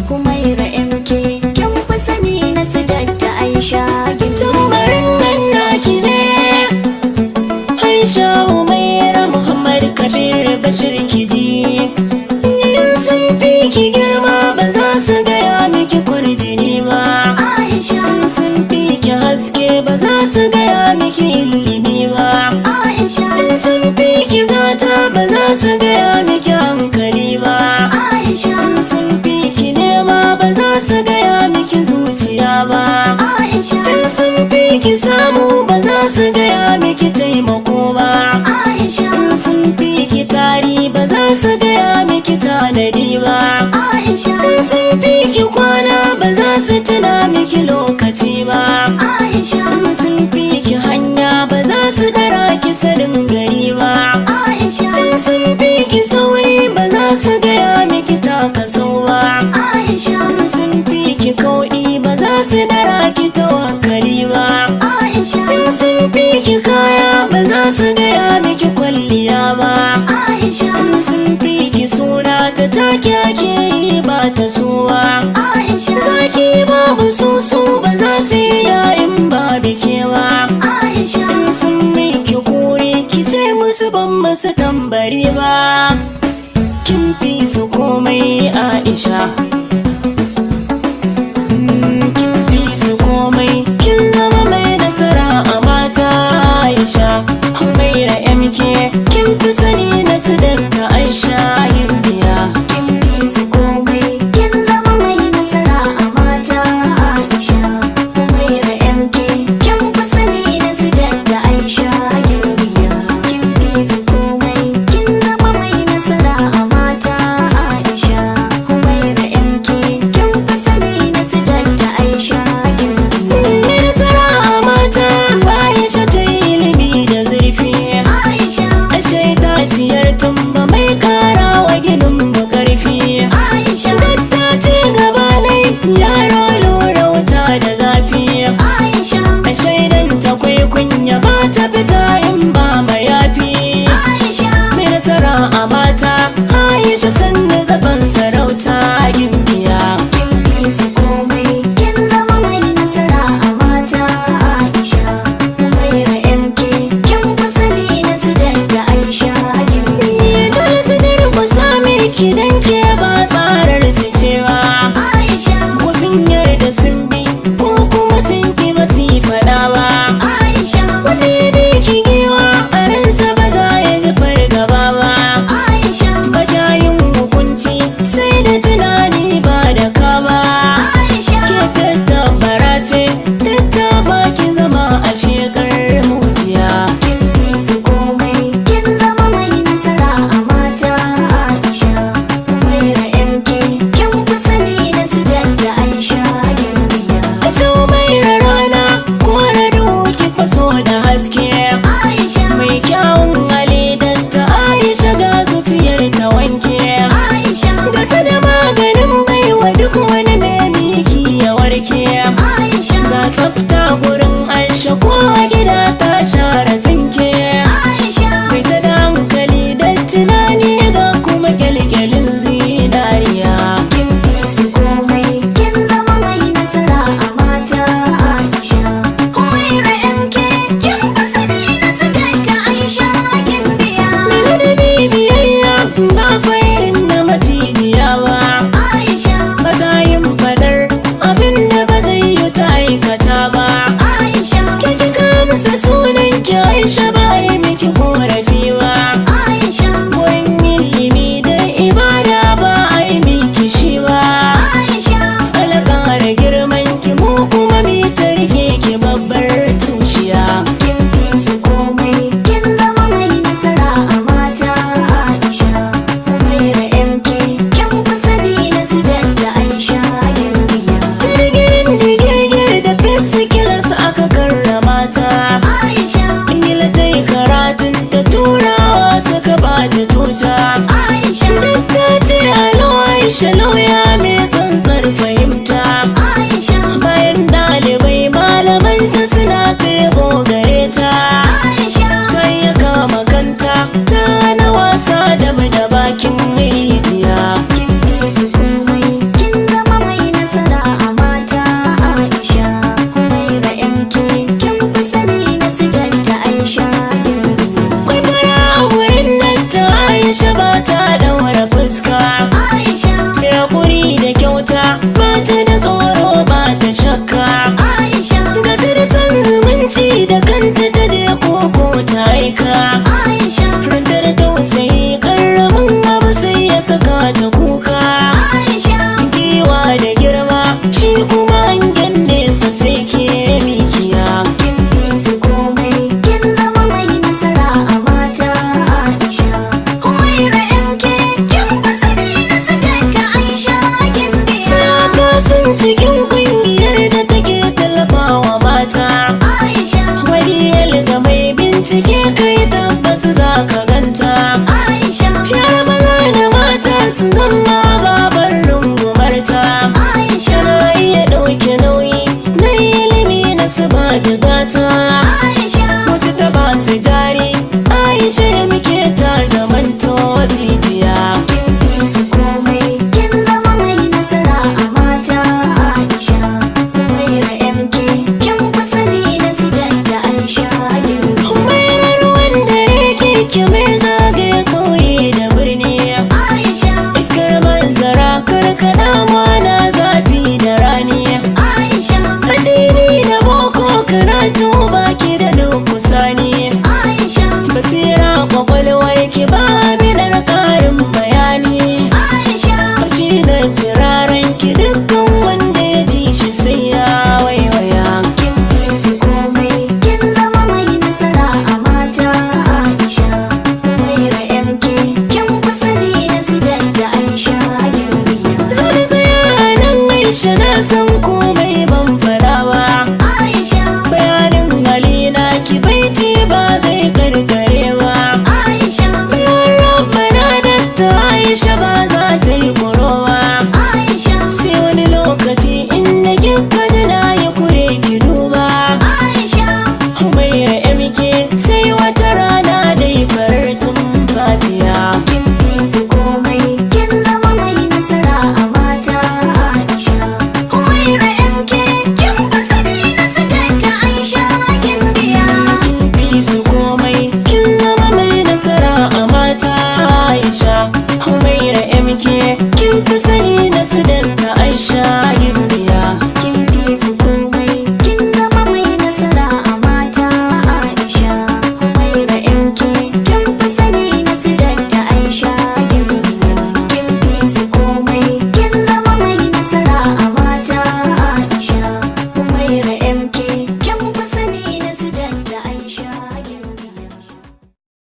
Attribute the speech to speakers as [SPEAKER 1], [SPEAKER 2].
[SPEAKER 1] Humaira MK kin fi sani na su Dakta Aisha
[SPEAKER 2] tambarin nan naki ne Aisha Humaira Muhammad Kabir Bashir Kiji in sun fi ki girma ba za su gaya miki kurjini ba
[SPEAKER 1] Aisha
[SPEAKER 2] sun fi ki haske ba za su gaya miki ilimi ba
[SPEAKER 1] Aisha
[SPEAKER 2] sun fi ki gata ba za su gaya miki hankali ba
[SPEAKER 1] Aisha
[SPEAKER 2] sun fi ki nema ba za su gaya miki zuciya ba
[SPEAKER 1] Aisha
[SPEAKER 2] sun fi ki samu ba za su gaya miki taimako ba
[SPEAKER 1] Aisha
[SPEAKER 2] sun fi ki tari ba za su gaya miki tanadi ba
[SPEAKER 1] Aisha
[SPEAKER 2] sun fi ki kwana ba za su tuna miki lokaci ba
[SPEAKER 1] Aisha
[SPEAKER 2] sun fi ki hanya ba za su dara ki sanin gari ba
[SPEAKER 1] Aisha
[SPEAKER 2] sun fi ki sauri ba za su gaya miki takaso ba
[SPEAKER 1] Aisha
[SPEAKER 2] sun fi ki kauɗi ba za su dara ki tawakkali ba
[SPEAKER 1] Aisha
[SPEAKER 2] sun fi ki kaya ba za su gaya miki kwalliya ba
[SPEAKER 1] Aisha
[SPEAKER 2] sun fi ki suna ta take ake yi ba ta suwa
[SPEAKER 1] Aisha
[SPEAKER 2] zaki babu susu ba za su yi yayin ba bikewa
[SPEAKER 1] Aisha
[SPEAKER 2] sun miki kuri ki ce musu ban masu tambari ba kin fi su komai Aisha